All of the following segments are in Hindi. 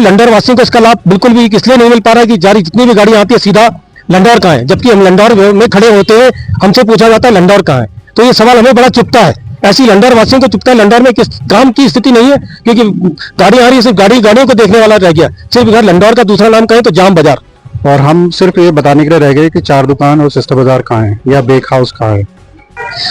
लंडौर वासियों को इसका लाभ बिल्कुल भी इसलिए नहीं मिल पा रहा है कि जारी जितनी भी गाड़ी आती है सीधा लंडौर कहाँ है, जबकि हम लंडौर में खड़े होते हैं हमसे पूछा जाता है लंडौर कहाँ है। तो ये सवाल हमें बड़ा चुभता है, ऐसी लंडौर वासियों को चुभता है। लंडौर में किस काम की स्थिति नहीं है, क्योंकि गाड़ी आ रही है, सिर्फ गाड़ियों को देखने वाला रह गया। सिर्फ इधर लंडौर का दूसरा नाम कहें तो जाम बाजार, और हम सिर्फ ये बताने के लिए रह गए कि चार दुकान और सिस्टर बाजार कहाँ है या बेक हाउस कहाँ है।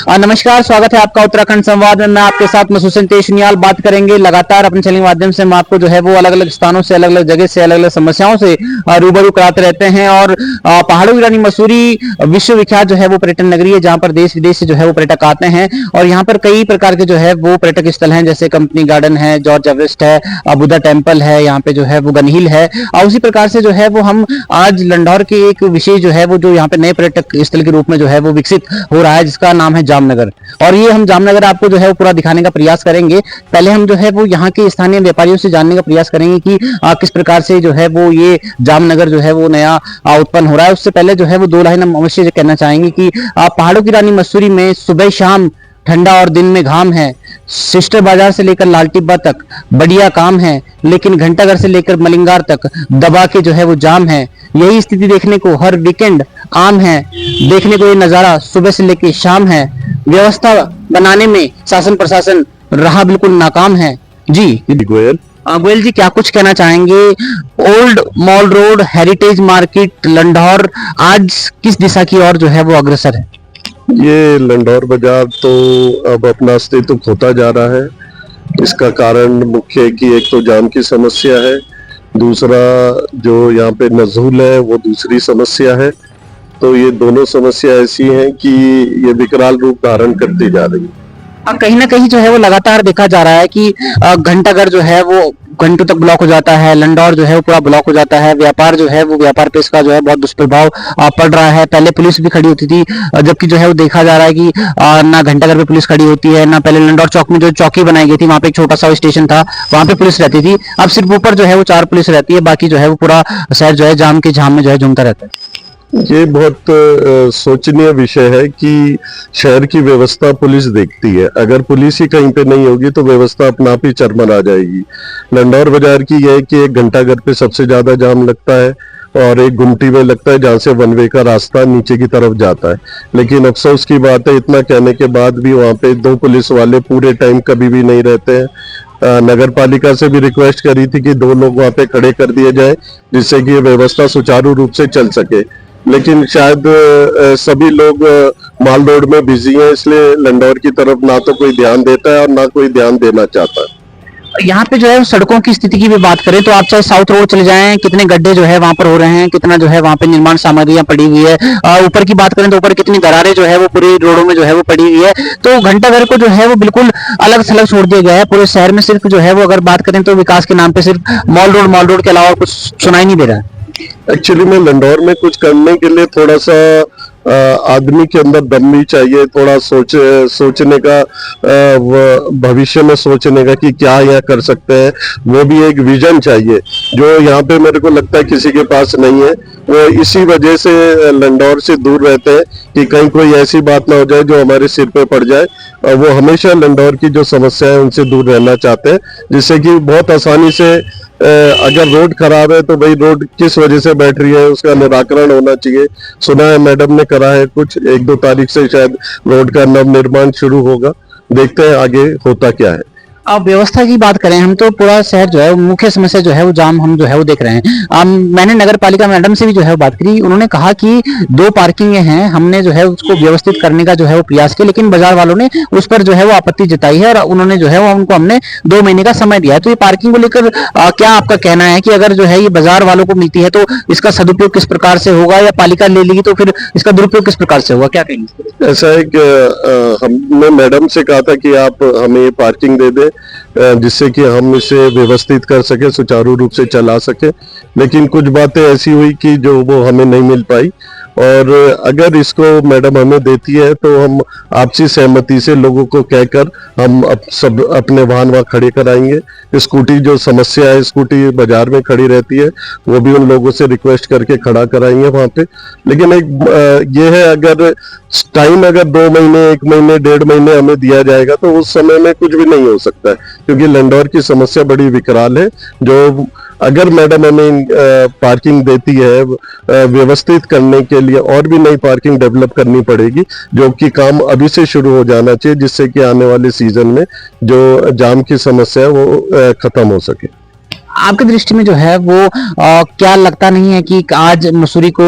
नमस्कार, स्वागत है आपका उत्तराखंड संवाद में। मैं आपके साथ महसूस तेजनियाल बात करेंगे। लगातार अपने चैनल के माध्यम से हम आपको जो है वो अलग अलग स्थानों से, अलग अलग जगह से, अलग अलग समस्याओं से रूबरू कराते रहते हैं। और पहाड़ों की रानी मसूरी विश्वविख्यात जो है वो पर्यटन नगरी है, जहां पर देश विदेश से जो है वो पर्यटक आते हैं। और यहाँ पर कई प्रकार के जो है वो पर्यटक स्थल हैं, जैसे कंपनी गार्डन है, जॉर्ज एवरेस्ट है, बुद्धा टेम्पल है, यहाँ पे जो है वो गनहिल है। और उसी प्रकार से जो है वो हम आज लंडौर के एक विशेष जो है वो जो यहाँ पे नए पर्यटक स्थल के रूप में जो है वो विकसित हो रहा है, जिसका नाम है जामनगर। और ये हम जामनगर आपको जो है वो पूरा दिखाने का प्रयास करेंगे। पहले हम जो है वो यहाँ के स्थानीय व्यापारियों से जानने का प्रयास करेंगे कि किस प्रकार से जो है वो ये जामनगर जो है वो नया उत्पन्न हो रहा है। उससे पहले जो है वो दो लाइन हम अवश्य कहना चाहेंगे कि पहाड़ों की रानी मसूरी में सुबह शाम ठंडा और दिन में घाम है। सिस्टर बाजार से लेकर लाल टिब्बा तक बढ़िया काम है, लेकिन घंटाघर से लेकर मलिंगार तक दबा के जो है वो जाम है। यही स्थिति देखने को हर वीकेंड आम है। देखने को ये नजारा सुबह से लेकर शाम है। व्यवस्था बनाने में शासन प्रशासन रहा बिल्कुल नाकाम है। जी गोयल जी, क्या कुछ कहना चाहेंगे? Old mall road, heritage market Landour आज किस दिशा की ओर जो है वो अग्रसर है? ये लंडौर बाजार तो अब अपना अस्तित्व खोता जा रहा है। इसका कारण मुख्य है कि एक तो जाम की समस्या है, दूसरा जो यहाँ पे नजूल है वो दूसरी समस्या है। तो ये दोनों समस्या ऐसी हैं कि ये विकराल रूप धारण करती जा रही है। कहीं ना कहीं जो है वो लगातार देखा जा रहा है कि घंटाघर जो है वो घंटों तक ब्लॉक हो जाता है, लंडौर जो है वो पूरा ब्लॉक हो जाता है। व्यापार जो है वो व्यापार पे इसका जो है बहुत दुष्प्रभाव पड़ रहा है। पहले पुलिस भी खड़ी होती थी, जबकि जो है वो देखा जा रहा है कि ना घंटाघर पे पुलिस खड़ी होती है, ना पहले लंडौर चौक में जो चौकी बनाई गई थी वहां पे एक छोटा सा स्टेशन था, वहां पे पुलिस रहती थी। अब सिर्फ ऊपर जो है वो 4 पुलिस रहती है, बाकी जो है वो पूरा शहर जो है जाम के झाम में जो है झूमता रहता है। ये बहुत सोचनीय विषय है कि शहर की व्यवस्था पुलिस देखती है। अगर पुलिस ही कहीं पे नहीं होगी तो व्यवस्था अपना आप ही चरमरा जाएगी। लंडौर बाजार की यह है कि एक घंटाघर पे सबसे ज्यादा जाम लगता है और एक गुमटी में लगता है, जहां से वन वे का रास्ता नीचे की तरफ जाता है। लेकिन अफसोस की बात है, इतना कहने के बाद भी वहां पे 2 पुलिस वाले पूरे टाइम कभी भी नहीं रहते हैं। नगर पालिका से भी रिक्वेस्ट करी थी कि 2 लोग वहां पे खड़े कर दिए जाए, जिससे कि ये व्यवस्था सुचारू रूप से चल सके। लेकिन शायद सभी लोग माल रोड में बिजी हैं, इसलिए लंडौर की तरफ ना तो कोई ध्यान देता है और ना कोई ध्यान देना चाहता है। यहाँ पे जो है सड़कों की स्थिति की भी बात करें तो आप चाहे साउथ रोड चले जाएं, कितने गड्ढे जो है वहां पर हो रहे हैं, कितना जो है वहां पे निर्माण सामग्रियां पड़ी हुई है। ऊपर की बात करें तो ऊपर कितनी दरारें जो है वो पूरी रोडों में जो है वो पड़ी हुई है। तो घंटाघर को जो है वो बिल्कुल अलग थलग छोड़ दिया गया है। पूरे शहर में सिर्फ जो है वो अगर बात करें तो विकास के नाम पे सिर्फ मॉल रोड के अलावा कुछ सुनाई नहीं दे रहा है। एक्चुअली में लंडौर में कुछ करने के लिए थोड़ा सा आदमी के अंदर दम भी चाहिए, थोड़ा सोचने का, भविष्य में सोचने का कि क्या यहाँ कर सकते हैं, वो भी एक विजन चाहिए, जो यहाँ पे मेरे को लगता है किसी के पास नहीं है। वो इसी वजह से लंडौर से दूर रहते हैं कि कहीं कोई ऐसी बात ना हो जाए जो हमारे सिर पे पड़ जाए। और वो हमेशा लंडौर की जो समस्या है उनसे दूर रहना चाहते हैं, जिससे कि बहुत आसानी से अगर रोड खराब है तो भाई रोड किस वजह से बैठ रही है उसका निराकरण होना चाहिए। सुना है मैडम ने करा है कुछ 1-2 तारीख से शायद रोड का नव निर्माण शुरू होगा। देखते हैं आगे होता क्या है। अब व्यवस्था की बात करें हम तो पूरा शहर जो है मुख्य समस्या जो है वो जाम हम जो है वो देख रहे हैं। मैंने नगर पालिका मैडम से भी जो है बात करी, उन्होंने कहा कि 2 पार्किंगें हैं, हमने जो है उसको व्यवस्थित करने का जो है वो प्रयास किया, लेकिन बाजार वालों ने उस पर जो है वो आपत्ति जताई है और उन्होंने जो है वो उनको हमने 2 महीने का समय दिया है। तो ये पार्किंग को लेकर क्या आपका कहना है कि अगर जो है ये बाजार वालों को मिलती है तो इसका सदुपयोग किस प्रकार से होगा, या पालिका ले लेगी तो फिर इसका दुरुपयोग किस प्रकार से होगा, क्या कहेंगे? ऐसा है कि हमने मैडम से कहा था कि आप हमें ये पार्किंग दे दें, जिससे कि हम इसे व्यवस्थित कर सके, सुचारू रूप से चला सके। लेकिन कुछ बातें ऐसी हुई कि जो वो हमें नहीं मिल पाई, और अगर इसको मैडम हमें देती है तो हम आपसी सहमति से लोगों को कहकर हम सब अपने वाहन वहाँ खड़े कराएंगे। स्कूटी जो समस्या है, स्कूटी बाजार में खड़ी रहती है, वो भी उन लोगों से रिक्वेस्ट करके खड़ा कराएंगे वहाँ पे। लेकिन एक ये है, अगर टाइम अगर 2 महीने, 1 महीने, 1.5 महीने हमें दिया जाएगा तो उस समय में कुछ भी नहीं हो सकता है, क्योंकि लंडौर की समस्या बड़ी विकराल है। जो अगर मैडम हमें पार्किंग देती है व्यवस्थित करने के लिए, और भी नई पार्किंग डेवलप करनी पड़ेगी, जो कि काम अभी से शुरू हो जाना चाहिए, जिससे कि आने वाले सीजन में जो जाम की समस्या है वो खत्म हो सके। आपकी दृष्टि में जो है वो क्या लगता नहीं है कि आज मसूरी को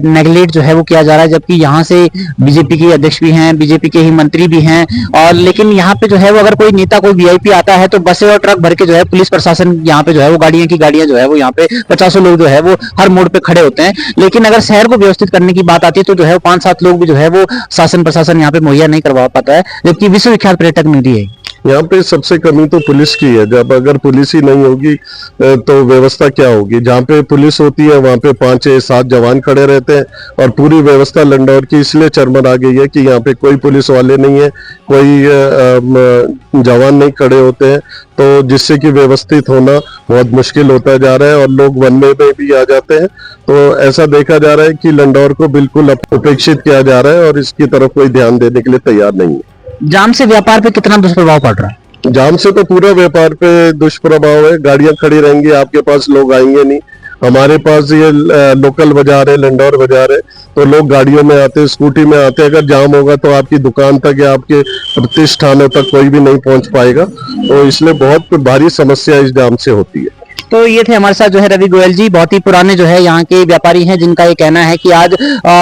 नेगलेक्ट जो है वो किया जा रहा है, जबकि यहाँ से बीजेपी के अध्यक्ष भी हैं, बीजेपी के ही मंत्री भी हैं, और लेकिन यहाँ पे जो है वो अगर कोई नेता कोई वीआईपी आता है तो बसें और ट्रक भर के जो है पुलिस प्रशासन यहाँ पे जो है वो गाड़ियां जो है वो यहाँ पे 50 लोग जो है वो हर मोड़ पे खड़े होते हैं, लेकिन अगर शहर को व्यवस्थित करने की बात आती है तो जो है 5-7 लोग भी जो है वो शासन प्रशासन यहाँ पे मुहैया नहीं करवा पाता है, जबकि विश्वविख्यात पर्यटक नगरी है। यहाँ पे सबसे कमी तो पुलिस की है। जब अगर पुलिस ही नहीं होगी तो व्यवस्था क्या होगी? जहाँ पे पुलिस होती है वहाँ पे 5-6-7 जवान खड़े रहते हैं, और पूरी व्यवस्था लंडौर की इसलिए चरमरा गई है कि यहाँ पे कोई पुलिस वाले नहीं है, कोई जवान नहीं खड़े होते हैं, तो जिससे कि व्यवस्थित होना बहुत मुश्किल होता जा रहा है, और लोग वन में भी आ जाते हैं। तो ऐसा देखा जा रहा है कि लंडौर को बिल्कुल उपेक्षित किया जा रहा है और इसकी तरफ कोई ध्यान देने के लिए तैयार नहीं है। जाम से व्यापार पे कितना दुष्प्रभाव पड़ रहा है? जाम से तो पूरा व्यापार पे दुष्प्रभाव है। गाड़ियां खड़ी रहेंगी, आपके पास लोग आएंगे नहीं। हमारे पास ये लोकल बाजार है, लंडौर बाजार है, तो लोग गाड़ियों में आते हैं, स्कूटी में आते हैं। अगर जाम होगा तो आपकी दुकान तक या आपके प्रतिष्ठानों तक कोई भी नहीं पहुंच पाएगा, तो इसलिए बहुत भारी समस्या इस जाम से होती है। तो ये थे हमारे साथ जो है रवि गोयल जी, बहुत ही पुराने जो है यहाँ के व्यापारी हैं, जिनका ये कहना है कि आज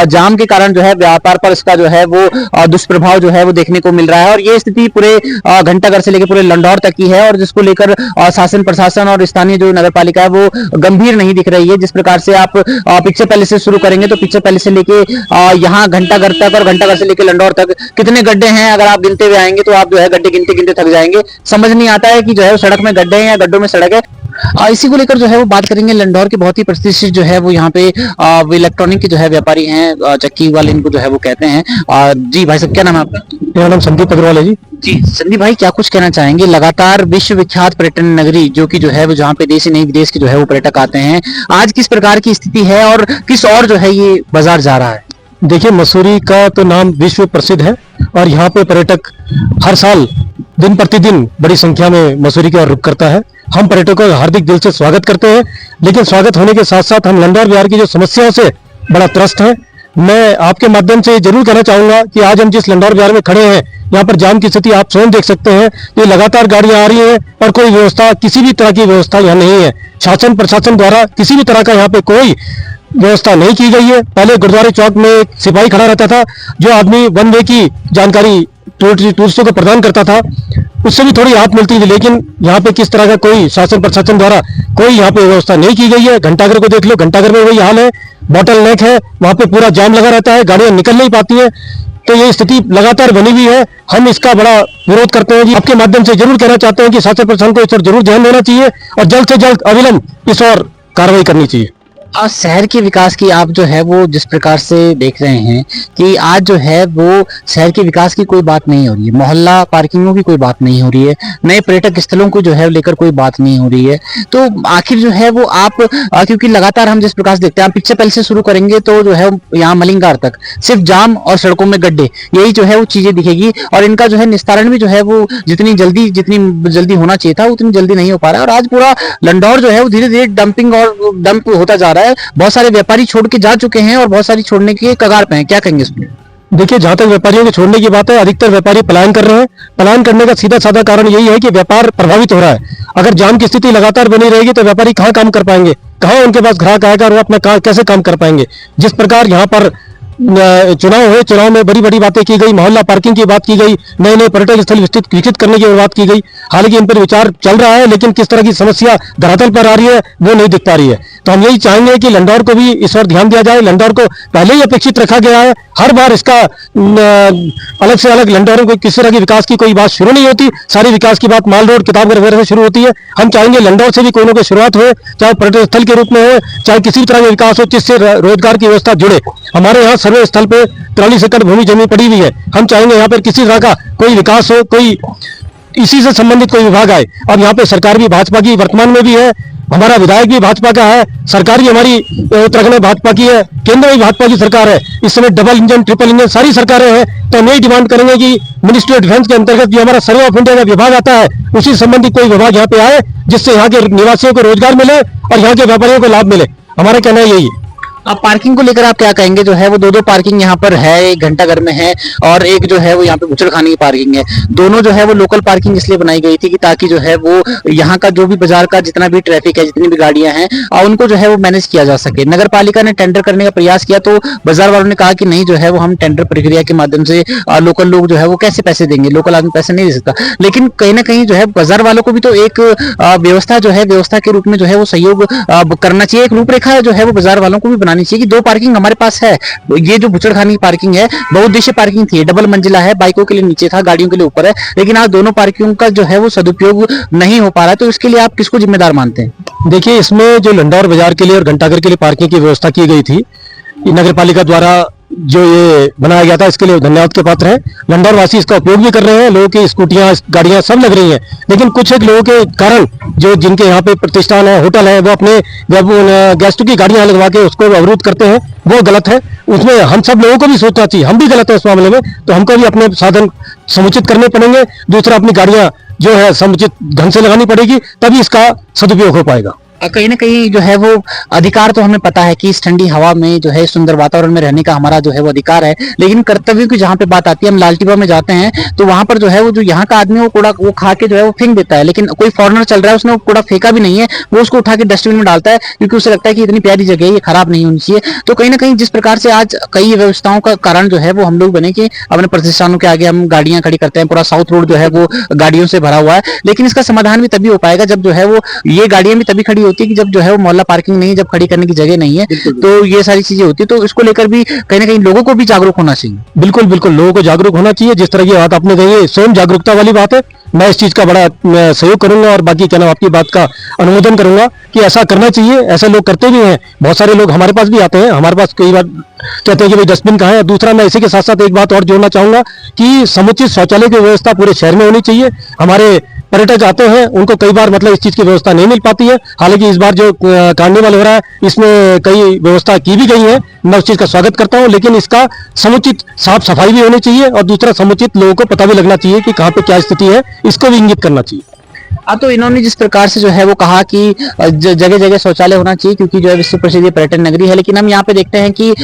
जाम के कारण जो है व्यापार पर इसका जो है वो दुष्प्रभाव जो है वो देखने को मिल रहा है, और ये स्थिति पूरे घंटाघर से लेकर पूरे लंडौर तक की है, और जिसको लेकर शासन प्रशासन और स्थानीय जो नगर पालिका है वो गंभीर नहीं दिख रही है। जिस प्रकार से आप पिक्चर पैलेस से शुरू करेंगे तो पिक्चर पैलेस से लेके यहाँ घंटाघर तक और घंटाघर से लेकर लंडौर तक कितने गड्ढे हैं, अगर आप गिनते हुए आएंगे तो आप जो है गड्ढे गिनते गिनते थक जाएंगे। समझ नहीं आता है कि जो है सड़क में गड्ढे हैं या गड्ढों में सड़क है। इसी को लेकर जो है वो बात करेंगे। लंडौर के बहुत ही प्रतिष्ठित जो है वो यहाँ पे इलेक्ट्रॉनिक के जो है व्यापारी हैं, चक्की वाले इनको जो है वो कहते हैं। जी भाई साहब, क्या नाम है आपका? मेरा नाम संदीप अग्रवाल है जी। जी संदीप भाई, क्या कुछ कहना चाहेंगे? लगातार विश्वविख्यात पर्यटन नगरी जो कि जो है वो जहाँ पे देश नहीं विदेश के जो है वो पर्यटक आते हैं, आज किस प्रकार की स्थिति है और किस और जो है ये बाजार जा रहा है? देखिए, मसूरी का तो नाम विश्व प्रसिद्ध है, और यहाँ पे पर्यटक हर साल दिन प्रतिदिन बड़ी संख्या में मसूरी की ओर रुख करता है। हम पर्यटकों का हार्दिक दिल से स्वागत करते हैं, लेकिन स्वागत होने के साथ साथ हम लंडौर बिहार की जो समस्याओं से बड़ा त्रस्त है। मैं आपके माध्यम से जरूर कहना चाहूंगा कि आज हम जिस लंडौर बिहार में खड़े हैं, यहाँ पर जाम की स्थिति आप स्वयं देख सकते हैं। ये लगातार गाड़ियां आ रही हैं और कोई व्यवस्था, किसी भी तरह की व्यवस्था यहाँ नहीं है। शासन प्रशासन द्वारा किसी भी तरह का यहाँ पे कोई व्यवस्था नहीं की गई है। पहले गुरुद्वारे चौक में एक सिपाही खड़ा रहता था, जो आदमी वन वे की जानकारी टूरिस्टों को प्रदान करता था, उससे भी थोड़ी राहत मिलती थी। लेकिन यहाँ पे किस तरह का कोई शासन प्रशासन द्वारा कोई यहाँ पे व्यवस्था नहीं की गई है। घंटाघर को देख लो, घंटाघर में वही हाल है, बॉटल नेक है, वहाँ पे पूरा जाम लगा रहता है, गाड़ियां निकल नहीं पाती है। तो ये स्थिति लगातार बनी हुई है। हम इसका बड़ा विरोध करते हैं जी। आपके माध्यम से जरूर कहना चाहते हैं कि शासन प्रशासन को इस पर जरूर ध्यान देना चाहिए और जल्द से जल्द अविलंब इस और कार्रवाई करनी चाहिए। शहर के विकास की आप जो है वो जिस प्रकार से देख रहे हैं कि आज जो है वो शहर के विकास की कोई बात नहीं हो रही है, मोहल्ला पार्किंगों की कोई बात नहीं हो रही है, नए पर्यटक स्थलों को जो है लेकर कोई बात नहीं हो रही है, तो आखिर जो है वो आप क्योंकि लगातार हम जिस प्रकार से देखते हैं, पिक्चर पहले से शुरू करेंगे तो जो है यहाँ मलिंगार तक सिर्फ जाम और सड़कों में गड्ढे, यही जो है वो चीजें दिखेगी, और इनका जो है निस्तारण भी जो है वो जितनी जल्दी होना चाहिए था उतनी जल्दी नहीं हो पा रहा है। और आज पूरा लंडौर जो है वो धीरे धीरे डंपिंग और डंप होता जा रहा है। बहुत सारे व्यापारी छोड़ के जा चुके हैं और बहुत सारी छोड़ने के कगार पे हैं, क्या कहेंगे इसमें? देखिए, जहां तक व्यापारियों के छोड़ने की बात है, अधिकतर व्यापारी पलायन कर रहे हैं। पलायन करने का सीधा साधा कारण यही है कि व्यापार प्रभावित हो रहा है। अगर जाम की स्थिति लगातार बनी रहेगी तो व्यापारी कहाँ काम कर पाएंगे, कहाँ उनके पास ग्राहक आएगा और वो अपना कैसे काम कर पाएंगे। जिस प्रकार यहाँ पर चुनाव हुए, चुनाव में बड़ी बड़ी बातें की गई, मोहल्ला पार्किंग की बात की गई, नए नए पर्यटक स्थल विकसित करने की बात की गई। हालांकि इन पर विचार चल रहा है, लेकिन किस तरह की समस्या धरातल पर आ रही है वो नहीं दिख पा रही है। तो हम यही चाहेंगे कि लंडौर को भी इस ओर ध्यान दिया जाए। लंडौर को पहले ही अपेक्षित रखा गया है, हर बार इसका अलग से अलग लंडौर को किसी तरह की विकास की कोई बात शुरू नहीं होती। सारी विकास की बात माल रोड, किताबघर वगैरह से शुरू होती है। हम चाहेंगे लंडौर से भी कोई ना कोई शुरुआत हो, चाहे पर्यटन स्थल के रूप में हो, चाहे किसी भी तरह का विकास हो जिससे रोजगार की व्यवस्था जुड़े। हमारे यहाँ सर्वे स्थल पे 43 एकड़ भूमि जमीन पड़ी हुई है। हम चाहेंगे यहाँ पर किसी तरह का कोई विकास हो, कोई इसी से संबंधित कोई विभाग आए। अब यहाँ पे सरकार भी भाजपा की वर्तमान में भी है, हमारा विधायक भी भाजपा का है, सरकार भी हमारी उत्तराखंड में भाजपा की है, केंद्र में भाजपा की सरकार है, इस समय डबल इंजन ट्रिपल इंजन सारी सरकारें हैं। तो हम यही डिमांड करेंगे कि मिनिस्ट्री ऑफ डिफेंस के अंतर्गत जो हमारा सर्वे ऑफ इंडिया का विभाग आता है, उसी संबंधी कोई विभाग यहाँ पे आए जिससे यहाँ के निवासियों को रोजगार मिले और यहाँ के व्यापारियों को लाभ मिले। हमारा कहना यही है। अब पार्किंग को लेकर आप क्या कहेंगे? जो है वो दो पार्किंग यहाँ पर है, एक घंटाघर में है और एक जो है वो यहाँ पे बुचड़खाने की पार्किंग है। दोनों जो है वो लोकल पार्किंग इसलिए बनाई गई थी कि ताकि जो है वो यहाँ का जो भी बाजार का जितना भी ट्रैफिक है, जितनी भी गाड़ियां हैं, उनको जो है वो मैनेज किया जा सके। नगर पालिका ने टेंडर करने का प्रयास किया तो बाजार वालों ने कहा कि नहीं, जो है वो हम टेंडर प्रक्रिया के माध्यम से लोकल लोग जो है वो कैसे पैसे देंगे, लोकल आदमी पैसे नहीं दे सकता। लेकिन कहीं ना कहीं जो है बाजार वालों को भी तो एक व्यवस्था जो है, व्यवस्था के रूप में जो है वो सहयोग करना चाहिए। एक रूपरेखा जो है वो बाजार वालों को भी बनानी चाहिए कि दो पार्किंग हमारे पास है। ये जो बुचड़खाने की पार्किंग है बहुउद्देशीय पार्किंग थी, डबल मंजिला है, बाइकों के लिए नीचे था, गाड़ियों के लिए ऊपर है, लेकिन आज दोनों पार्किंग का जो है वो सदुपयोग नहीं हो पा रहा है। तो इसके लिए आप किसको जिम्मेदार मानते हैं? देखिए, इसमें जो लंडौर बाजार के लिए और घंटाघर के लिए पार्किंग की व्यवस्था की गई थी, नगर पालिका द्वारा जो ये बनाया गया था, इसके लिए धन्यवाद के पात्र हैं। लंडौर वासी इसका उपयोग भी कर रहे हैं, लोगों की स्कूटियां, गाड़ियां सब लग रही हैं। लेकिन कुछ एक लोगों के कारण जो जिनके यहाँ पे प्रतिष्ठान है, होटल है, वो अपने गेस्टों की गाड़ियां लगवा के उसको अवरुद्ध करते हैं, वो गलत है। उसमें हम सब लोगों को भी सोचना चाहिए, हम भी गलत है इस मामले में, तो हमको भी अपने साधन समुचित करने पड़ेंगे। दूसरा, अपनी गाड़ियां जो है समुचित ढंग से लगानी पड़ेगी, तभी इसका सदुपयोग हो पाएगा। कहीं ना कहीं जो है वो अधिकार तो हमें पता है कि इस ठंडी हवा में जो है सुंदर वातावरण में रहने का हमारा जो है वो अधिकार है, लेकिन कर्तव्यों की जहाँ पे बात आती है, हम लालटीबा में जाते हैं तो वहां पर जो है वो जो यहाँ का आदमी वो कूड़ा वो खा के जो है वो फेंक देता है, लेकिन कोई फॉरेनर चल रहा है, उसने वो कूड़ा फेंका भी नहीं है, वो उसको उठा के डस्टबिन में डालता है क्योंकि उसे लगता है कि इतनी प्यारी जगह है, ये खराब नहीं होनी चाहिए। तो कहीं ना कहीं जिस प्रकार से आज कई व्यवस्थाओं का कारण जो है वो हम लोग बने कि अपने प्रतिष्ठानों के आगे हम गाड़ियां खड़ी करते हैं, पूरा साउथ रोड जो है वो गाड़ियों से भरा हुआ है, लेकिन इसका समाधान भी तभी हो पाएगा जब जो है वो ये गाड़ियां भी तभी खड़ी होती है कि जब जो है मोहल्ला पार्किंग नहीं है, जब खड़ी करने की जगह नहीं है, तो ये सारी चीजें होती है। तो इसको लेकर भी कहीं ना कहीं लोगों को भी जागरूक होना चाहिए। बिल्कुल बिल्कुल, लोगों को जागरूक होना चाहिए। जिस तरह की बात आपने कही है, स्वयं जागरूकता वाली बात है। मैं इस चीज का बड़ा सहयोग करूंगा और बाकी क्या नाम आपकी बात का अनुमोदन करूंगा कि ऐसा करना चाहिए। ऐसे लोग करते भी हैं, बहुत सारे लोग हमारे पास भी आते हैं, हमारे पास कई बार कहते हैं कि भाई डस्टबिन कहाँ है। दूसरा, मैं इसी के साथ साथ एक बात और जोड़ना चाहूंगा कि समुचित शौचालय की व्यवस्था पूरे शहर में होनी चाहिए। हमारे पर्यटक आते हैं, उनको कई बार मतलब इस चीज की व्यवस्था नहीं मिल पाती है। हालांकि इस बार जो कार्निवल हो रहा है, इसमें कई व्यवस्था की भी गई है, मैं उस चीज का स्वागत करता हूं, लेकिन इसका समुचित साफ सफाई भी होनी चाहिए और दूसरा समुचित लोगों को पता भी लगना चाहिए कि कहाँ पे क्या स्थिति है, इसको भी इंगित करना चाहिए। तो इन्होंने जिस प्रकार से जो है वो कहा कि जगह जगह शौचालय होना चाहिए क्योंकि जो है विश्व प्रसिद्ध पर्यटन नगरी है, लेकिन हम यहाँ पे देखते हैं कि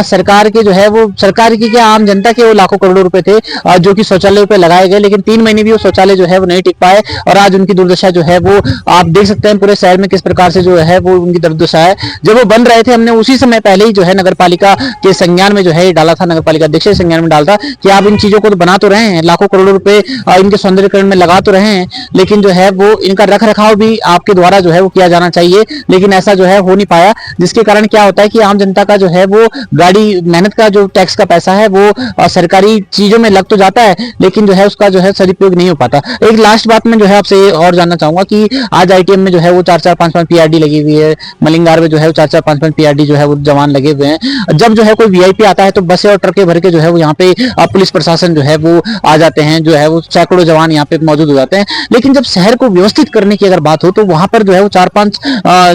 सरकार के जो है वो सरकार की क्या आम जनता के वो लाखों करोड़ों रुपए थे जो कि शौचालय पे लगाए गए, लेकिन 3 महीने भी वो शौचालय जो है वो नहीं टिक पाए और आज उनकी दुर्दशा जो है वो आप देख सकते हैं पूरे शहर में किस प्रकार से जो है वो उनकी दुर्दशा है। जब वो बन रहे थे, हमने उसी समय पहले ही जो है नगर पालिका के संज्ञान में जो है डाला था, नगर पालिका अध्यक्ष संज्ञान में डाला था कि आप इन चीजों को तो बना तो रहे हैं, लाखों करोड़ों रुपए इनके सौंदर्यकरण में लगा तो रहे हैं, लेकिन जो है वो इनका रख रखाव भी आपके द्वारा जो है वो किया जाना चाहिए, लेकिन ऐसा जो है हो नहीं पाया, जिसके कारण क्या होता है कि आम जनता का जो है वो गाड़ी मेहनत का जो टैक्स का पैसा है वो सरकारी चीजों में लग तो जाता है, लेकिन जो है उसका जो है सदुपयोग नहीं हो पाता। एक लास्ट बात में जो है आपसे और जानना चाहूंगा कि आज आईटीएम में जो है वो 4-4, 5-5 पीआरडी लगी हुई है, मलिंगार में जो है वो 4-4, 5-5 पीआरडी जो है वो जवान लगे हुए हैं। जब जो है कोई वीआईपी आता है तो बसें और ट्रकें भर के जो है वो यहाँ पे पुलिस प्रशासन जो है वो आ जाते हैं, जो है वो सैकड़ों जवान यहाँ पे मौजूद हो जाते हैं, लेकिन जब शहर को व्यवस्थित करने की अगर बात हो तो वहां पर जो है वो 4-5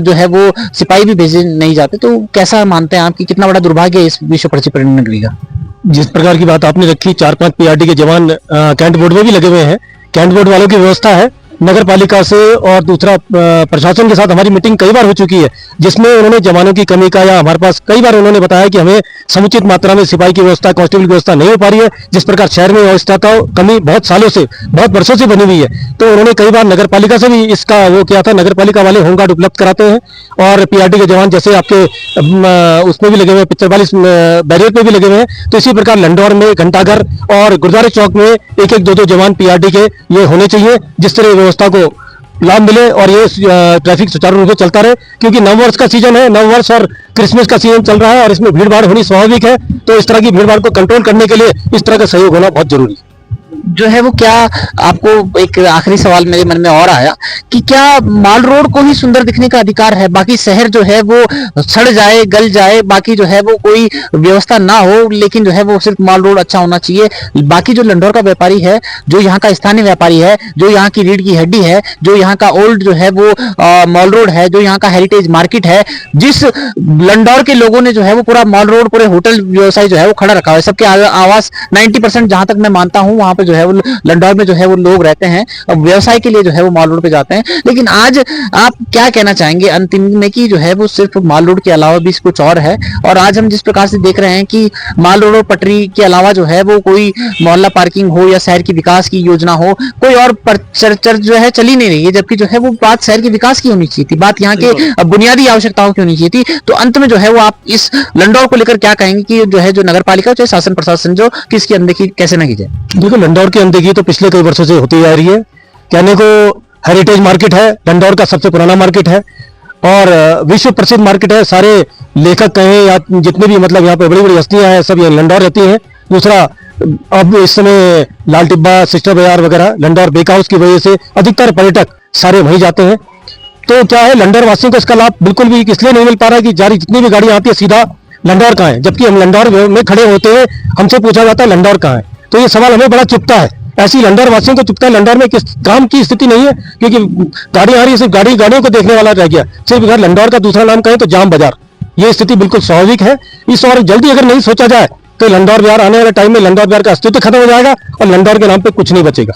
जो है वो सिपाही भी भेजे नहीं जाते। तो कैसा मानते हैं आप कि कितना बड़ा दुर्भाग्य है इस विश्व प्रसिद्ध पर्यटन नगरी का? जिस प्रकार की बात आपने रखी, 4-5 पीआरडी के जवान कैंट बोर्ड में भी लगे हुए हैं। कैंट बोर्ड वालों की व्यवस्था है नगर पालिका से, और दूसरा प्रशासन के साथ हमारी मीटिंग कई बार हो चुकी है, जिसमें उन्होंने जवानों की कमी का या हमारे पास कई बार उन्होंने बताया कि हमें समुचित मात्रा में सिपाही की व्यवस्था, कांस्टेबल की व्यवस्था नहीं हो पा रही है। जिस प्रकार शहर में व्यवस्था का कमी बहुत सालों से, बहुत वर्षों से बनी हुई है, तो उन्होंने कई बार नगर पालिका से भी इसका वो किया था। नगर पालिका वाले होमगार्ड उपलब्ध कराते हैं और पीआरडी के जवान जैसे आपके उसमें भी लगे हुए हैं, 45 बैरियर पे भी लगे हुए हैं। तो इसी प्रकार लंडौर में, घंटाघर और गुरुद्वारे चौक में 1-1, 2-2 जवान पीआरडी के ये होने चाहिए, जिस तरह व्यवस्था को लाभ मिले और ये ट्रैफिक सुचारू रूप से चलता रहे। क्योंकि नववर्ष का सीजन है, नववर्ष और क्रिसमस का सीजन चल रहा है और इसमें भीड़ भाड़ होनी स्वाभाविक है, तो इस तरह की भीड़ भाड़ को कंट्रोल करने के लिए इस तरह का सहयोग होना बहुत जरूरी है। जो है वो क्या, आपको एक आखिरी सवाल मेरे मन में और आया कि क्या माल रोड को ही सुंदर दिखने का अधिकार है, बाकी शहर जो है वो सड़ जाए गल जाए, बाकी जो है वो कोई व्यवस्था ना हो, लेकिन जो है वो सिर्फ माल रोड अच्छा होना चाहिए। बाकी जो लंडौर का व्यापारी है, जो यहाँ का स्थानीय व्यापारी है, जो यहाँ की रीढ़ की हड्डी है, जो यहाँ का ओल्ड जो है वो मॉल रोड है, जो यहाँ का हेरिटेज मार्केट है, जिस लंडौर के लोगों ने जो है वो पूरा मॉल रोड, पूरे होटल व्यवसाय जो है वो खड़ा रखा है, सबके आवास 90% जहां तक मैं मानता हूं वहां पे जो है वो लंडौर में जो है वो लोग रहते हैं, अब व्यवसाय के लिए जो है वो माल रोड पे जाते हैं। लेकिन आज आप क्या कहना चाहेंगे अंतिम में कि जो है वो सिर्फ माल रोड के अलावा भी कुछ और है, और आज हम जिस प्रकार से देख रहे हैं कि माल रोड और पटरी के अलावा जो है वो कोई मोहल्ला पार्किंग हो या शहर की विकास की योजना हो, कोई और चर्चा जो है चली नहीं रही है, जबकि जो है वो बात शहर के विकास की होनी चाहिए थी, बात यहाँ के बुनियादी आवश्यकताओं की होनी चाहिए थी। तो अंत में जो है वो आप इस लंडौर को लेकर क्या कहेंगे कि जो है जो नगर पालिका चाहे शासन प्रशासन जो किसकी अनदेखी कैसे ना की जाए? देखो, लंडौर की अनदेखी तो पिछले कई वर्षों से होती जा रही है। कहने को हेरिटेज मार्केट है, लंडौर का सबसे पुराना मार्केट है और विश्व प्रसिद्ध मार्केट है। सारे लेखक कहें या जितने भी मतलब यहाँ पे बड़ी बड़ी हस्तियां हैं सब ये लंडौर रहती हैं। दूसरा, अब इस समय लाल टिब्बा, सिस्टर बाजार वगैरह लंडौर बेक हाउस की वजह से अधिकतर पर्यटक सारे वहीं जाते हैं। तो क्या है, लंडौर वासियों को इसका लाभ बिल्कुल भी इसलिए नहीं मिल पा रहा है कि जितनी भी गाड़ियां आती है सीधा लंडौर कहाँ है, जबकि हम लंडौर में खड़े होते हैं, हमसे पूछा जाता है लंडौर कहाँ है। तो ये सवाल हमें बड़ा चुभता है, ऐसी लंडौर वासियों को चुभता है। लंडौर में किस काम की स्थिति नहीं है, क्योंकि गाड़ी आ रही है, सिर्फ गाड़ियों को देखने वाला रह गया। सिर्फ अगर लंडौर का दूसरा नाम कहें तो जाम बाजार, ये स्थिति बिल्कुल स्वाभाविक है। इस और जल्दी अगर नहीं सोचा जाए तो लंडौर बाजार आने वाले टाइम में लंडौर बाजार का अस्तित्व खत्म हो जाएगा और लंडौर के नाम पे कुछ नहीं बचेगा।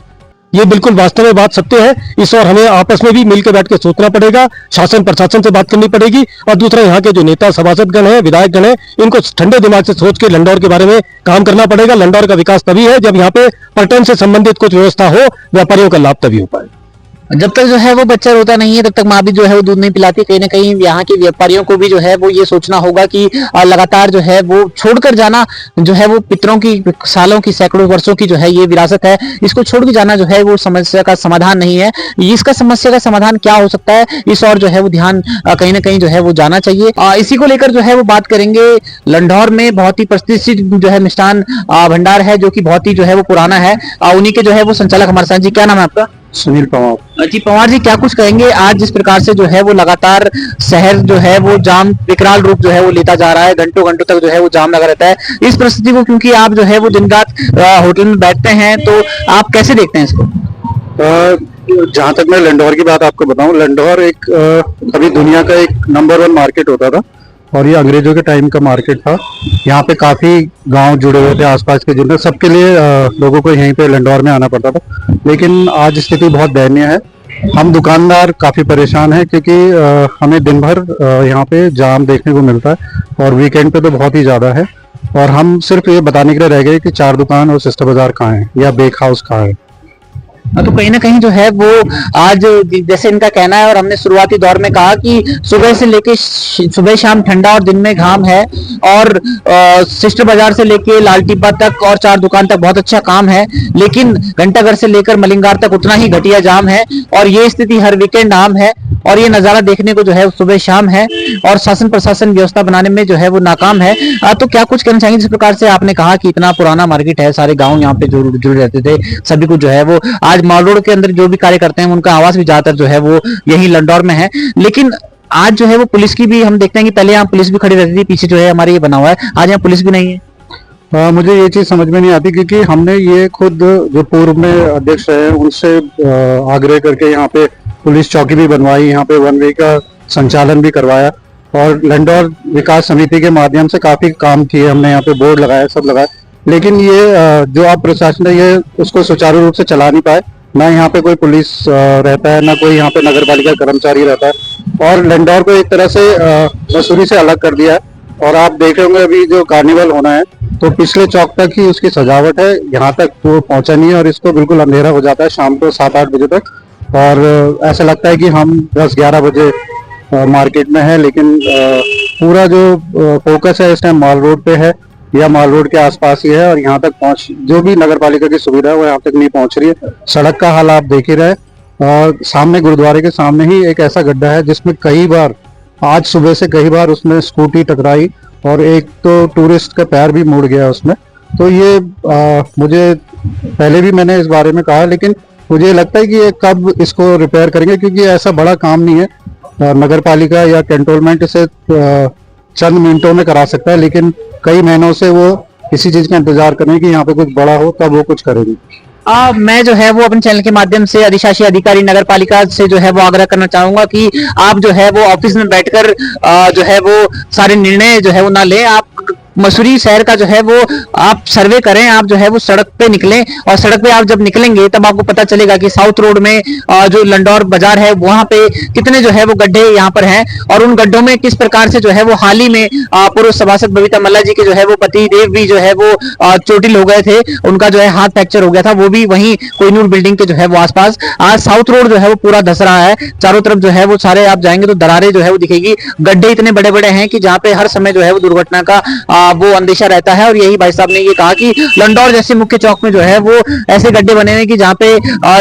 ये बिल्कुल वास्तव में बात सत्य है। इस और हमें आपस में भी मिलकर बैठ के सोचना पड़ेगा, शासन प्रशासन से बात करनी पड़ेगी, और दूसरा यहाँ के जो नेता सभासदगण हैं, विधायकगण हैं, इनको ठंडे दिमाग से सोच के लंडौर के बारे में काम करना पड़ेगा। लंडौर का विकास तभी है जब यहाँ पे पर्यटन से संबंधित कुछ व्यवस्था हो, व्यापारियों का लाभ तभी हो पाए। जब तक जो है वो बच्चा रोता नहीं है तब तक माँ भी जो है वो दूध नहीं पिलाती। कहीं ना कहीं यहाँ के व्यापारियों को भी जो है वो ये सोचना होगा कि लगातार जो है वो छोड़कर जाना, जो है वो पितरों की सालों की सैकड़ों वर्षों की जो है ये विरासत है, इसको छोड़ के जाना जो है वो समस्या का समाधान नहीं है। इसका समस्या का समाधान क्या हो सकता है, इस और जो है वो ध्यान कहीं ना कहीं जो है वो जाना चाहिए। इसी को लेकर जो है वो बात करेंगे। लंडौर में बहुत ही प्रतिष्ठित जो है मिष्ठान भंडार है, जो कि बहुत ही जो है वो पुराना है। उन्हीं के जो है वो संचालक हमारे साथ। जी, क्या नाम है आपका? सुनील पवार। जी पवार जी, क्या कुछ कहेंगे आज जिस प्रकार से जो है वो लगातार शहर जो है वो जाम विकराल रूप जो है वो लेता जा रहा है, घंटों घंटों तक जो है वो जाम लगा रहता है, इस परिस्थिति को, क्योंकि आप जो है वो दिन रात होटल में बैठते हैं, तो आप कैसे देखते हैं इसको? जहाँ तक मैं लंडौर की बात आपको बताऊं, लंडौर एक अभी दुनिया का एक नंबर 1 मार्केट होता था और ये अंग्रेजों के टाइम का मार्केट था। यहाँ पे काफी गांव जुड़े हुए थे आसपास के, जिनमें सबके लिए लोगों को यहीं पे लंडौर में आना पड़ता था। लेकिन आज स्थिति बहुत दयनीय है। हम दुकानदार काफी परेशान हैं क्योंकि हमें दिन भर यहाँ पे जाम देखने को मिलता है और वीकेंड पे तो बहुत ही ज्यादा है। और हम सिर्फ ये बताने के लिए रह गए कि 4 दुकान और सिस्टर बाजार कहाँ है या बेक हाउस कहाँ है। तो कहीं ना कहीं जो है वो आज जैसे इनका कहना है, और हमने शुरुआती दौर में कहा कि सुबह से लेके सुबह शाम ठंडा और दिन में घाम है, और सिस्टर बाजार से लेके लाल टिब्बा तक और 4 दुकान तक बहुत अच्छा काम है, लेकिन घंटाघर से लेकर मलिंगार तक उतना ही घटिया जाम है। और ये स्थिति हर वीकेंड आम है, और ये नजारा देखने को जो है सुबह शाम है, और शासन प्रशासन व्यवस्था बनाने में जो है वो नाकाम है। तो क्या कुछ कहना चाहेंगे जिस प्रकार से आपने कहा कि इतना पुराना मार्केट है, सारे गाँव यहाँ पे जुड़े रहते थे, सभी कुछ जो है वो आज मॉल रोड के अंदर जो भी कार्य करते हैं उनका आवास भी ज्यादातर जो है वो यही लंडौर में है। लेकिन आज जो है वो पुलिस की भी हम देखते हैं कि पहले यहाँ पुलिस भी खड़ी रहती थी, पीछे जो है हमारे ये बना हुआ है, आज यहाँ पुलिस भी नहीं है। मुझे ये चीज समझ में नहीं आती क्योंकि हमने ये खुद जो पूर्व में अध्यक्ष रहे उनसे आग्रह करके यहाँ पे पुलिस चौकी भी बनवाई, यहाँ पे 1 वे का संचालन भी करवाया, और लंडौर विकास समिति के माध्यम से काफी काम किए हमने, यहाँ पे बोर्ड लगाया, सब लगाया। लेकिन ये जो आप प्रशासन है ये उसको सुचारू रूप से चला नहीं पाए। ना यहाँ पे कोई पुलिस रहता है, ना कोई यहाँ पे नगर पालिका कर्मचारी रहता है, और लंडौर को एक तरह से मसूरी से अलग कर दिया है। और आप देख रहे होंगे अभी जो कार्निवल होना है तो पिछले चौक तक ही उसकी सजावट है, यहाँ तक वो पहुंचा नहीं है, और इसको बिल्कुल अंधेरा हो जाता है शाम को 7-8 बजे तक, और ऐसा लगता है कि हम 10-11 बजे मार्केट में है। लेकिन पूरा जो फोकस है इस टाइम माल रोड पे है या माल रोड के आसपास ही है, और यहाँ तक पहुंच जो भी नगर पालिका की सुविधा है वो यहाँ तक नहीं पहुंच रही है। सड़क का हाल आप देख ही रहे, और सामने गुरुद्वारे के सामने ही एक ऐसा गड्ढा है जिसमें कई बार आज सुबह से कई बार उसमें स्कूटी टकराई, और एक तो टूरिस्ट का पैर भी मुड़ गया उसमें। तो ये मुझे पहले भी मैंने इस बारे में कहा, लेकिन मुझे लगता है कि ये कब इसको रिपेयर करेंगे, क्योंकि ऐसा बड़ा काम नहीं है। नगर पालिका या कैंटोनमेंट इसे चंद मिनटों में करा सकता है, लेकिन कई महीनों से वो किसी चीज का इंतजार करें कि यहाँ पे कुछ बड़ा हो तब वो कुछ करेंगे। मैं जो है वो अपने चैनल के माध्यम से अधिशासी अधिकारी नगर पालिका से जो है वो आग्रह करना चाहूंगा कि आप जो है वो ऑफिस में बैठकर जो है वो सारे निर्णय जो है वो ना लें। आप मसूरी शहर का जो है वो आप सर्वे करें, आप जो है वो सड़क पे निकलें, और सड़क पे आप जब निकलेंगे तब आपको पता चलेगा कि साउथ रोड में जो लंडौर बाजार है वहां पे कितने जो है वो गड्ढे यहाँ पर हैं, और उन गड्ढों में किस प्रकार से जो है वो हाल ही में पूर्व सभासद बबीता मल्ला जी के जो है वो पति देव भी जो है वो चोटिल हो गए थे, उनका जो है हाथ फ्रैक्चर हो गया था, वो भी वहीं कोहिनूर बिल्डिंग के जो है वो आसपास। आज साउथ रोड जो है वो पूरा धस रहा है, चारों तरफ जो है वो सारे आप जाएंगे तो दरारें जो है वो दिखेगी, गड्ढे इतने बड़े बड़े हैं कि जहाँ पे हर समय जो है वो दुर्घटना का वो अंदेशा रहता है। और यही भाई साहब ने ये कहा कि लंडौर जैसे मुख्य चौक में जो है वो ऐसे गड्ढे बने हुए कि जहाँ पे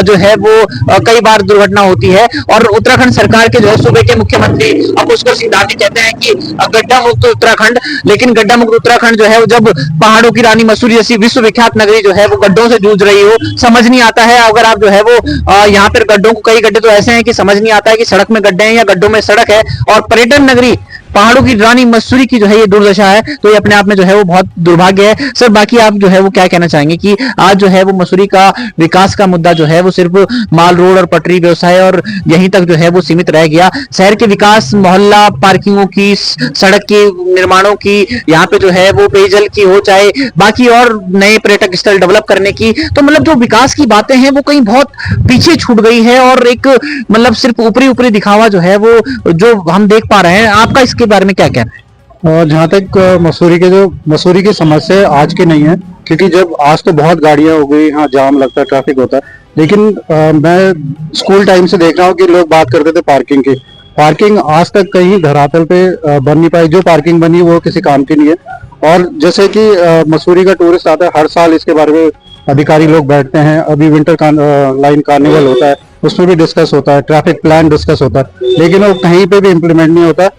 जो है वो कई बार दुर्घटना होती है। और उत्तराखंड सरकार के जो है सूबे के मुख्यमंत्री पुष्कर सिंह धामी कहते हैं कि गड्ढा मुक्त उत्तराखंड, लेकिन गड्ढा मुक्त उत्तराखंड जो है वो जब पहाड़ों की रानी मसूरी जैसी विश्वविख्यात नगरी जो है वो गड्ढों से जूझ रही हो, समझ नहीं आता है। अगर आप जो है वो यहाँ पर गड्ढों को, कई गड्ढे तो ऐसे हैं कि समझ नहीं आता है कि सड़क में गड्ढे हैं या गड्ढों में सड़क है, और पर्यटन नगरी पहाड़ों की रानी मसूरी की जो है ये दुर्दशा है, तो ये अपने आप में जो है वो बहुत दुर्भाग्य है। सर बाकी आप जो है वो क्या कहना चाहेंगे कि आज जो है वो मसूरी का विकास का मुद्दा जो है वो सिर्फ माल रोड और पटरी व्यवसाय और यहीं तक जो है वो सीमित रह गया। शहर के विकास, मोहल्ला पार्किंगों की, सड़क के निर्माणों की, यहाँ पे जो है वो पेयजल की हो, चाहे बाकी और नए पर्यटक स्थल डेवलप करने की, तो मतलब जो विकास की बातें हैं वो कहीं बहुत पीछे छूट गई है, और एक मतलब सिर्फ ऊपरी ऊपरी दिखावा जो है वो जो हम देख पा रहे हैं। आपका इसके बारे में क्या कहना है? और जहाँ तक मसूरी की समस्या आज की नहीं है, क्योंकि जब आज तो बहुत गाड़ियां हो गई, हाँ जाम लगता है, ट्रैफिक होता है, लेकिन मैं स्कूल टाइम से देख रहा हूँ कि लोग बात करते थे पार्किंग की। पार्किंग आज तक कहीं धरातल पे बन नहीं पाई, जो पार्किंग बनी वो किसी काम की नहीं है। और जैसे कि मसूरी का टूरिस्ट आता है, हर साल इसके बारे में अधिकारी लोग बैठते हैं, अभी विंटर लाइन कार्निवल होता है, उसमें भी डिस्कस होता है, ट्रैफिक प्लान डिस्कस होता है, लेकिन वो कहीं पे भी इम्प्लीमेंट नहीं होता।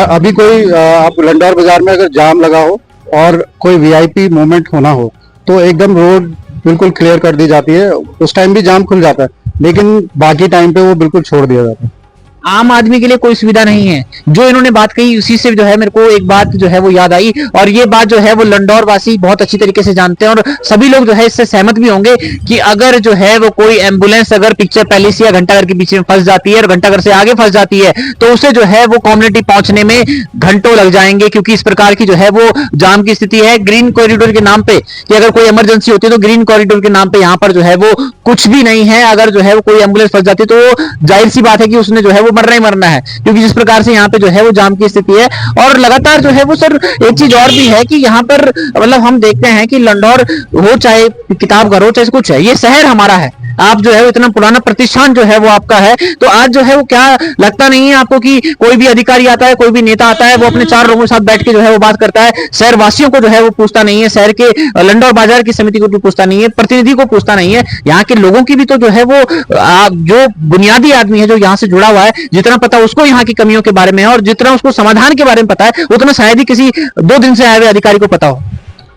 अभी कोई आप लंडौर बाजार में अगर जाम लगा हो और कोई वीआईपी मूवमेंट होना हो तो एकदम रोड बिल्कुल क्लियर कर दी जाती है, उस टाइम भी जाम खुल जाता है, लेकिन बाकी टाइम पे वो बिल्कुल छोड़ दिया जाता है। आम आदमी के लिए कोई सुविधा नहीं है। जो इन्होंने बात कही उसी से जो है मेरे को एक बात जो है वो याद आई, और ये बात जो है वो लंडौर वासी बहुत अच्छी तरीके से जानते हैं, और सभी लोग जो है इससे सहमत भी होंगे कि अगर जो है वो कोई एम्बुलेंस अगर पिक्चर पैलेस या घंटाघर के बीच में फंस जाती है और घंटाघर से आगे फंस जाती है तो उसे जो है वो कम्युनिटी पहुंचने में घंटों लग जाएंगे, क्योंकि इस प्रकार की जो है वो जाम की स्थिति है। ग्रीन कॉरिडोर के नाम पे कि अगर कोई इमरजेंसी होती है तो ग्रीन कॉरिडोर के नाम पे यहाँ पर जो है वो कुछ भी नहीं है। अगर जो है वो कोई एम्बुलेंस फंस जाती है तो जाहिर सी बात है कि उसने जो है वो मरना ही मरना है, क्योंकि जिस प्रकार से यहाँ पे जो है वो जाम की स्थिति है। और लगातार जो है वो सर एक चीज और भी है कि यहाँ पर मतलब हम देखते हैं कि लंडौर हो चाहे किताबघर हो चाहे कुछ है, ये शहर हमारा है। आप जो है वो इतना पुराना प्रतिष्ठान जो है वो आपका है, तो आज जो है वो क्या लगता नहीं है आपको कि कोई भी अधिकारी आता है, कोई भी नेता आता है, वो अपने चार लोगों के साथ बैठ के जो है वो बात करता है, शहर वासियों को जो है वो पूछता नहीं है, शहर के लंडौर बाजार की समिति को भी पूछता नहीं है, प्रतिनिधि को पूछता नहीं है, यहाँ के लोगों की भी तो जो है वो जो बुनियादी आदमी है जो यहाँ से जुड़ा हुआ है, जितना पता उसको यहाँ की कमियों के बारे में है और जितना उसको समाधान के बारे में पता है उतना शायद ही किसी 2 दिन से आए हुए अधिकारी को पता हो।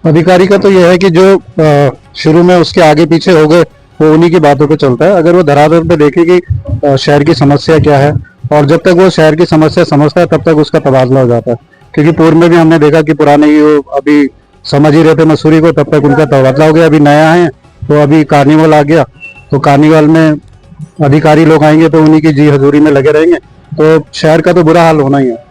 अधिकारी का तो यह है कि जो शुरू में उसके आगे पीछे हो गए वो उन्हीं की बातों पे चलता है। अगर वो धरातल पे देखे कि शहर की समस्या क्या है, और जब तक वो शहर की समस्या समझता है तब तक उसका तबादला हो जाता है। क्योंकि पूर्व में भी हमने देखा कि पुराने ही वो अभी समझ ही रहे थे मसूरी को, तब तक उनका तबादला हो गया। अभी नया है तो अभी कार्निवल आ गया, तो कार्निवल में अधिकारी लोग आएंगे तो उन्हीं की जी हजूरी में लगे रहेंगे, तो शहर का तो बुरा हाल होना ही है।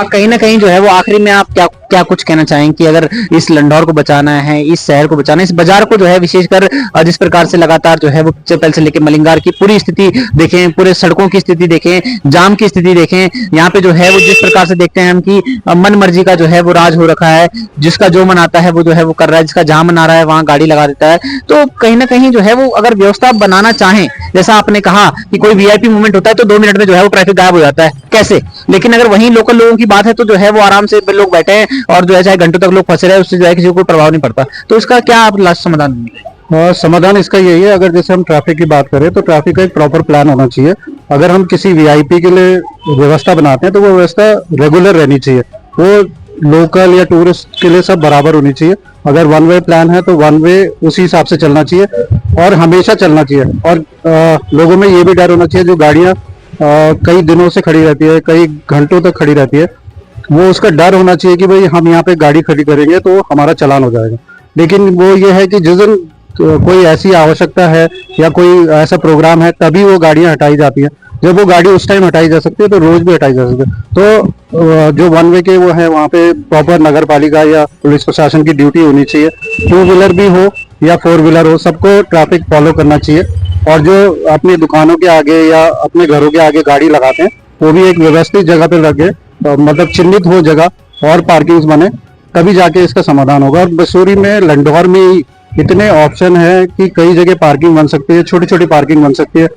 कहीं ना कहीं जो है वो आखिरी में आप क्या कुछ कहना चाहेंगे कि अगर इस लंडौर को बचाना है, इस शहर को बचाना है, इस बाजार को जो है विशेषकर जिस प्रकार से लगातार जो है वो चपल से लेकर मलिंगार की पूरी स्थिति देखें, पूरे सड़कों की स्थिति देखें, जाम की स्थिति देखें, यहाँ पे जो है वो जिस प्रकार से देखते हैं हम कि मन मर्जी का जो है वो राज हो रखा है, जिसका जो मन आता है वो जो है वो कर रहा है, जिसका जहां मन आ रहा है वहां गाड़ी लगा देता है। तो कहीं ना कहीं जो है वो अगर व्यवस्था बनाना चाहें, जैसा आपने कहा कि कोई वीआईपी मूवमेंट होता है तो 2 मिनट में जो है वो ट्रैफिक गायब हो जाता है, कैसे, लेकिन अगर वहीं लोकल लोगों की बात है तो जो है वो आराम से लोग बैठे हैं और जो है चाहे घंटों तक लोग फंसे रहे, उससे जो है किसी को प्रभाव नहीं पड़ता। तो इसका क्या आप लास्ट समाधान देंगे? समाधान इसका यही है, अगर जैसे हम ट्रैफिक की बात करें तो ट्रैफिक का एक प्रॉपर प्लान होना चाहिए। अगर हम किसी वीआईपी के लिए व्यवस्था बनाते हैं तो वो व्यवस्था रेगुलर रहनी चाहिए, वो लोकल या टूरिस्ट के लिए सब बराबर होनी चाहिए। अगर वन वे प्लान है तो वन वे उसी हिसाब से चलना चाहिए और हमेशा चलना चाहिए। और लोगों में ये भी डर होना चाहिए, जो गाड़ियां कई दिनों से खड़ी रहती है, कई घंटों तक खड़ी रहती है, वो उसका डर होना चाहिए कि भाई हम यहाँ पे गाड़ी खड़ी करेंगे तो हमारा चालान हो जाएगा। लेकिन वो ये है कि जिस दिन कोई ऐसी आवश्यकता है या कोई ऐसा प्रोग्राम है तभी वो गाड़ियां हटाई जाती हैं। जब वो गाड़ी उस टाइम हटाई जा सकती है तो रोज भी हटाई जा सकती है। तो जो वन वे के वो है वहाँ पे प्रॉपर नगर पालिका या पुलिस प्रशासन की ड्यूटी होनी चाहिए। टू व्हीलर भी हो या फोर व्हीलर हो, सबको ट्रैफिक फॉलो करना चाहिए। और जो अपनी दुकानों के आगे या अपने घरों के आगे गाड़ी लगाते हैं वो भी एक व्यवस्थित जगह पे लगे, मतलब चिन्हित हो जगह और पार्किंग्स बने, तभी जाके इसका समाधान होगा। और मसूरी में लंडौर में ही इतने ऑप्शन है कि कई जगह पार्किंग बन सकती है, छोटी छोटी पार्किंग बन सकती है।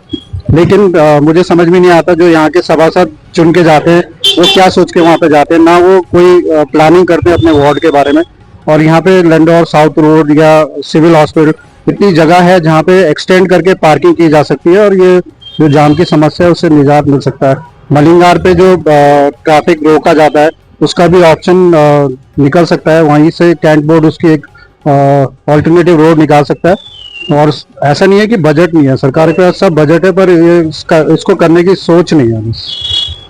लेकिन मुझे समझ में नहीं आता जो यहाँ के सभासद चुन के जाते हैं वो क्या सोच के वहाँ पे जाते हैं, ना वो कोई प्लानिंग करते हैं अपने वार्ड के बारे में। और यहाँ पे लंडौर साउथ रोड या सिविल हॉस्पिटल इतनी जगह है जहाँ पे एक्सटेंड करके पार्किंग की जा सकती है और ये जो जाम की समस्या है उससे निजात मिल सकता है। मलिंगार पे जो ट्रैफिक रोका जाता है उसका भी ऑप्शन निकल सकता है, वहीं से कैंट बोर्ड उसकी एक ऑल्टरनेटिव रोड निकाल सकता है। और ऐसा नहीं है कि बजट नहीं है, सरकार के पास सब बजट है, पर इसको करने की सोच नहीं है।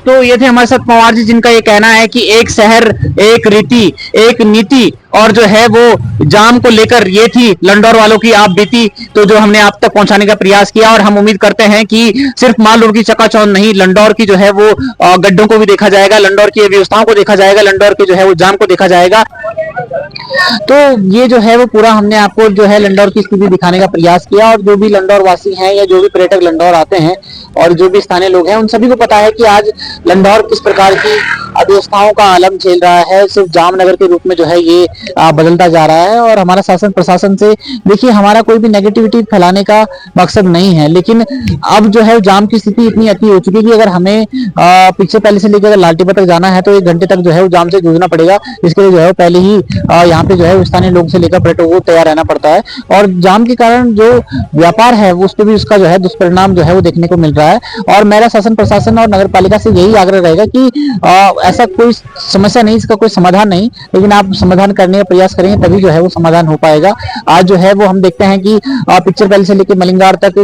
तो ये थे हमारे साथ पवार जी, जिनका ये कहना है कि एक शहर, एक रीति, एक नीति, और जो है वो जाम को लेकर ये थी लंडौर वालों की आप बीती, तो जो हमने आप तक पहुंचाने का प्रयास किया। और हम उम्मीद करते हैं कि सिर्फ माल रोड की चकाचौंध नहीं, लंडौर की जो है वो गड्ढों को भी देखा जाएगा, लंडौर की व्यवस्थाओं को देखा जाएगा, लंडौर के जो है वो जाम को देखा जाएगा। तो ये जो है वो पूरा हमने आपको जो है लंडौर की स्थिति दिखाने का प्रयास किया। और जो भी लंडौर वासी हैं या जो भी पर्यटक लंडौर आते हैं और जो भी स्थानीय लोग हैं, उन सभी को पता है कि आज लंडौर किस प्रकार की अव्यवस्थाओं का आलम झेल रहा है। सिर्फ जामनगर के रूप में जो है ये बदलता जा रहा है। और हमारा शासन प्रशासन से देखिए, हमारा कोई भी नेगेटिविटी फैलाने का मकसद नहीं है, लेकिन अब जो है जाम की स्थिति इतनी अति हो चुकी है कि अगर हमें पीछे पहले से लेकर लालटेपा तक जाना है तो 1 घंटे तक जो है वो जाम से जूझना पड़ेगा। इसके लिए जो है पहले ही यहाँ पे जो है स्थानीय लोग से लेकर पर्यटकों को तैयार रहना पड़ता है। और जाम के कारण जो व्यापार है उस पर भी उसका जो है दुष्परिणाम जो है वो देखने को मिल रहा है। और मेरा शासन प्रशासन और नगर पालिका से यही आग्रह रहेगा कि ऐसा कोई समस्या नहीं, इसका कोई समाधान नहीं, लेकिन आप समाधान करने का प्रयास करेंगे तभी जो है वो समाधान हो पाएगा। आज जो है वो हम देखते हैं कि पिक्चर पैलेस से लेकर मलिंगार तक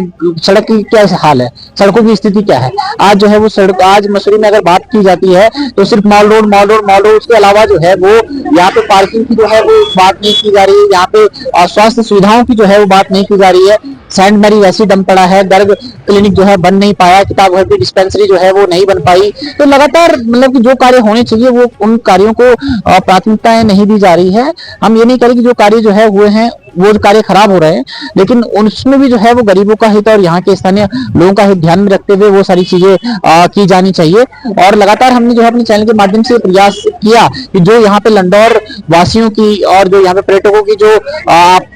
सड़क की क्या हाल है, सड़कों की स्थिति क्या है। आज जो है वो सड़क, आज मसूरी में अगर बात की जाती है तो सिर्फ मॉल रोड, उसके अलावा जो है वो यहाँ पे पार्किंग की जो है वो बात नहीं की जा रही है, यहाँ पे स्वास्थ्य सुविधाओं की जो है वो बात नहीं की जा रही है। सेंट मैरी वैसी डम पड़ा है, गर्भ क्लिनिक जो है बन नहीं पाया, किताब घर की डिस्पेंसरी जो है वो नहीं बन पाई। तो लगातार मतलब कि जो कार्य होने चाहिए वो उन कार्यों को प्राथमिकताएं नहीं दी जा रही है। हम ये नहीं करें कि जो कार्य जो है हुए हैं वो कार्य खराब हो रहे हैं, लेकिन उसमें भी जो है वो गरीबों का हित और यहाँ के स्थानीय लोगों का हित ध्यान में रखते हुए वो सारी चीजें की जानी चाहिए। और लगातार हमने जो है अपने चैनल के माध्यम से प्रयास किया कि जो यहाँ पे लंडौर वासियों की और जो यहाँ पे पर्यटकों की जो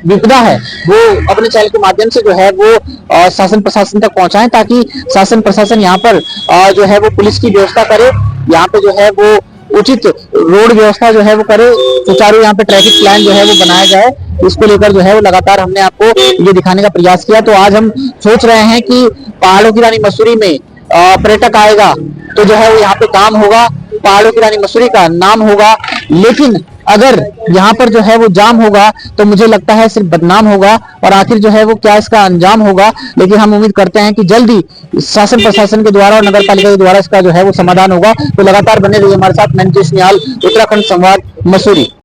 विपदा है वो अपने चैनल के माध्यम से जो है वो शासन प्रशासन तक पहुंचाएं, ताकि शासन प्रशासन यहाँ पर जो है वो पुलिस की व्यवस्था करे, यहाँ पे जो है वो उचित रोड व्यवस्था जो है वो करे, सुचारू यहाँ पे ट्रैफिक प्लान जो है वो बनाया जाए। इसको लेकर जो है वो लगातार हमने आपको ये दिखाने का प्रयास किया। तो आज हम सोच रहे हैं कि पहाड़ों की रानी मसूरी में पर्यटक आएगा तो जो है वो यहाँ पे काम होगा, पहाड़ों की रानी मसूरी का नाम होगा। लेकिन अगर यहाँ पर जो है वो जाम होगा तो मुझे लगता है सिर्फ बदनाम होगा, और आखिर जो है वो क्या इसका अंजाम होगा। लेकिन हम उम्मीद करते हैं कि जल्दी शासन प्रशासन के द्वारा और नगर पालिका के द्वारा इसका जो है वो समाधान होगा। तो लगातार बने रहिए हमारे साथ। मैं नितेश निहाल, उत्तराखंड संवाद, मसूरी।